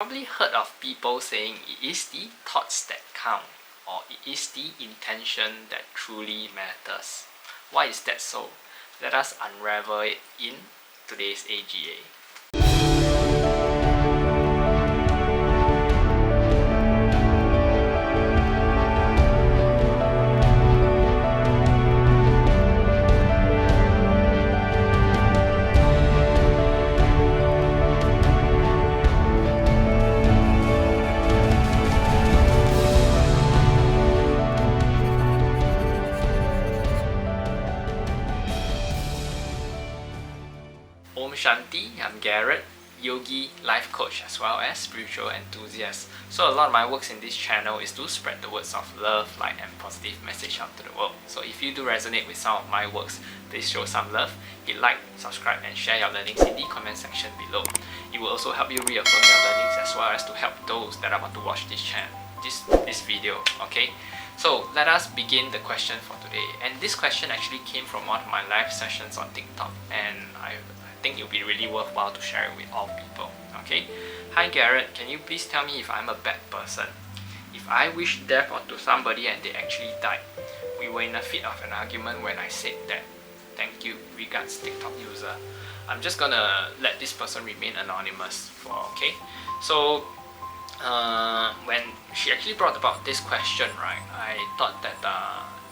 Probably heard of people saying it is the thoughts that count, or it is the intention that truly matters. Why is that so? Let us unravel it in today's AGA. Om Shanti, I'm Garrett, yogi, life coach, as well as spiritual enthusiast. So a lot of my works in this channel is to spread the words of love, light and positive message out to the world. So if you do resonate with some of my works, please show some love, hit like, subscribe and share your learnings in the comment section below. It will also help you reaffirm your learnings as well as to help those that are about to watch this channel, this video, okay? So let us begin the question for today. And this question actually came from one of my live sessions on TikTok, and I think it will be really worthwhile to share it with all people. Okay. Hi Garrett, can you please tell me if I'm a bad person? If I wish death onto somebody and they actually died. We were in a fit of an argument when I said that. Thank you. Regards, TikTok user. I'm just gonna let this person remain anonymous for okay. So when she actually brought about this question, right, I thought that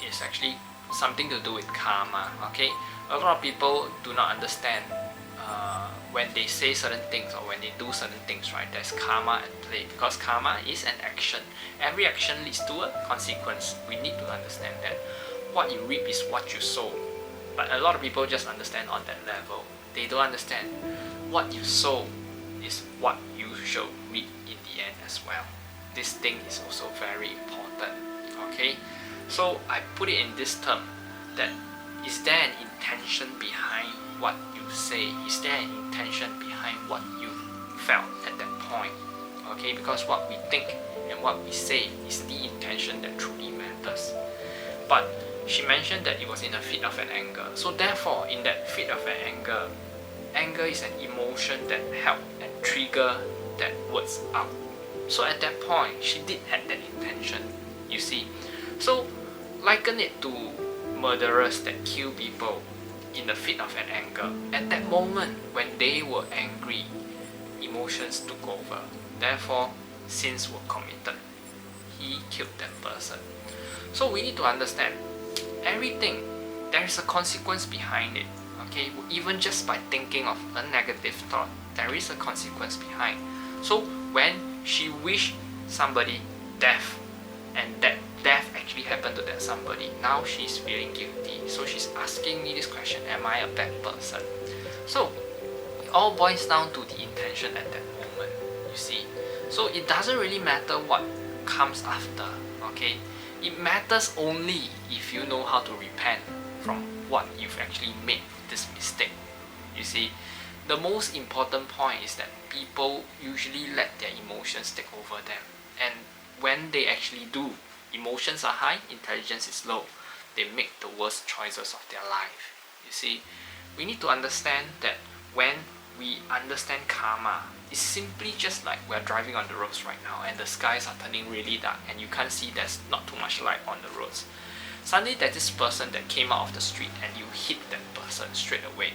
it's actually something to do with karma. Okay, a lot of people do not understand when they say certain things or when they do certain things, right, there's karma at play, because karma is an action. Every action leads to a consequence. We need to understand that what you reap is what you sow. But a lot of people just understand on that level. They don't understand what you sow is what you shall reap in the end as well. This thing is also very important. Okay, so I put it in this term that is there an intention behind what you say? Is there an intention behind what you felt at that point? Okay, because what we think and what we say is the intention that truly matters. But she mentioned that it was in a fit of an anger. So therefore, in that fit of an anger is an emotion that helped and trigger that words out. So at that point, she did have that intention, you see. So liken it to murderers that kill people in the fit of an anger. At that moment when they were angry, emotions took over. Therefore, sins were committed. He killed that person. So we need to understand everything. There is a consequence behind it. Okay, even just by thinking of a negative thought, there is a consequence behind. So when she wished somebody death, and that death actually happened to that somebody, now she's feeling guilty. So she's asking me this question, am I a bad person? So it all boils down to the intention at that moment, you see. So it doesn't really matter what comes after, okay? It matters only if you know how to repent from what you've actually made this mistake, you see. The most important point is that people usually let their emotions take over them, and when they actually do, emotions are high, intelligence is low. They make the worst choices of their life. You see, we need to understand that when we understand karma, it's simply just like we're driving on the roads right now and the skies are turning really dark and you can't see there's not too much light on the roads. Suddenly there's this person that came out of the street and you hit that person straight away.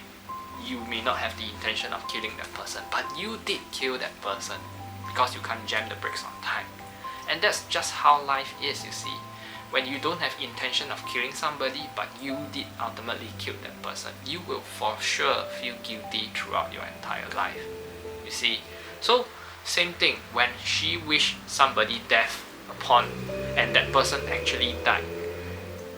You may not have the intention of killing that person, but you did kill that person because you can't jam the brakes on time. And that's just how life is, you see. When you don't have intention of killing somebody, but you did ultimately kill that person, you will for sure feel guilty throughout your entire life, you see. So, same thing, when she wished somebody death upon, and that person actually died,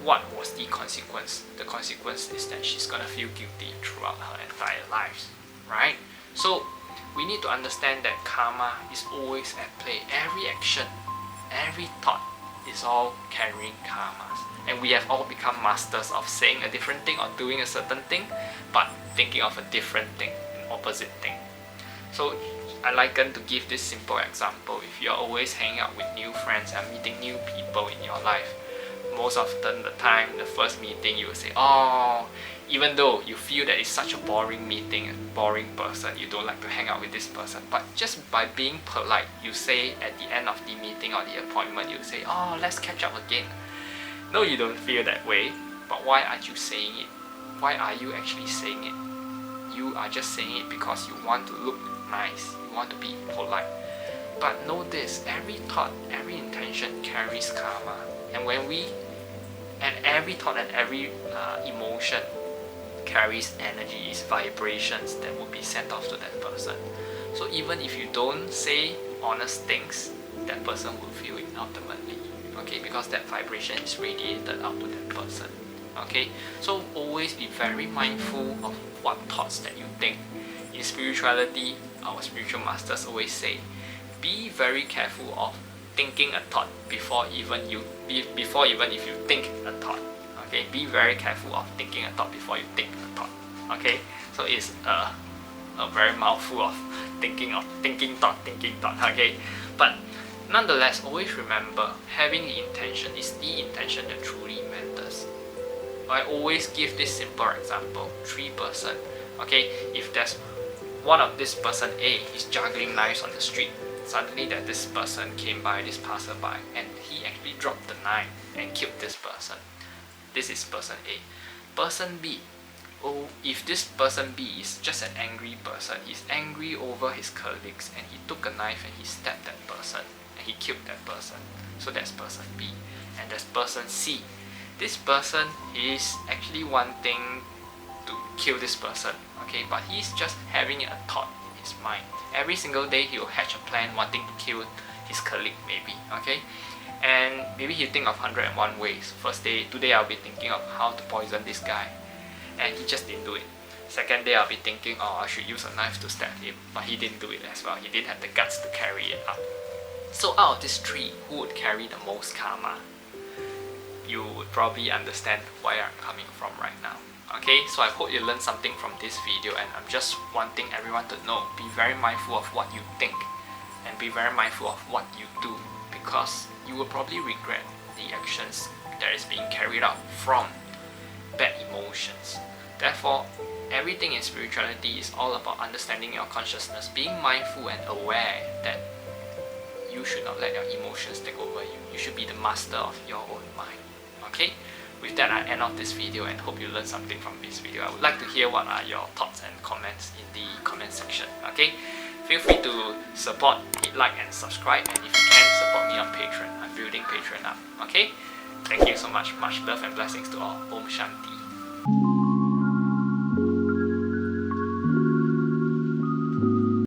what was the consequence? The consequence is that she's gonna feel guilty throughout her entire life, right? So, we need to understand that karma is always at play. Every action, every thought is all carrying karmas. And we have all become masters of saying a different thing or doing a certain thing, but thinking of a different thing, an opposite thing. So I liken to give this simple example. If you're always hanging out with new friends and meeting new people in your life, most often the time, the first meeting, you will say, oh, Even though you feel that it's such a boring meeting, a boring person, you don't like to hang out with this person, but just by being polite, you say at the end of the meeting or the appointment, you say, oh, let's catch up again. No, you don't feel that way, but why aren't you saying it? Why are you actually saying it? You are just saying it because you want to look nice, you want to be polite. But know this, every thought, every intention carries karma. And every thought and every emotion carries energies, vibrations that will be sent off to that person. So even if you don't say honest things, that person will feel it ultimately. Okay, because that vibration is radiated out to that person. Okay, so always be very mindful of what thoughts that you think. In spirituality, our spiritual masters always say, be very careful of thinking a thought before even if you think a thought. Okay, be very careful of thinking a thought before you think a thought. Okay, so it's a very mouthful of thinking thought. Okay, but nonetheless, always remember, having the intention is the intention that truly matters. I always give this simple example: 3-person. Okay, if there's one of this person A is juggling knives on the street. Suddenly that this person came by, this passerby, and he actually dropped the knife and killed this person. This is person A. Person B. Oh, if this person B is just an angry person, he's angry over his colleagues, and he took a knife and he stabbed that person, and he killed that person. So that's person B. And there's person C. This person is actually wanting to kill this person, okay, but he's just having a thought in his mind. Every single day he will hatch a plan wanting to kill his colleague, maybe, okay, and maybe he'll think of 101 ways. First day, today I'll be thinking of how to poison this guy, and he just didn't do it. Second day I'll be thinking, oh, I should use a knife to stab him, but he didn't do it as well. He didn't have the guts to carry it out. So out of these 3, who would carry the most karma? You would probably understand where I'm coming from right now. Okay, so I hope you learned something from this video, and I'm just wanting everyone to know, be very mindful of what you think and be very mindful of what you do, because you will probably regret the actions that is being carried out from bad emotions. Therefore, everything in spirituality is all about understanding your consciousness, being mindful and aware that you should not let your emotions take over you. You should be the master of your own mind. Okay? With that, I end off this video and hope you learned something from this video. I would like to hear what are your thoughts and comments in the comment section. Okay? Feel free to support, hit like and subscribe, and if you can, support me on Patreon. I'm building Patreon up. Okay? Thank you so much. Much love and blessings to all. Om Shanti.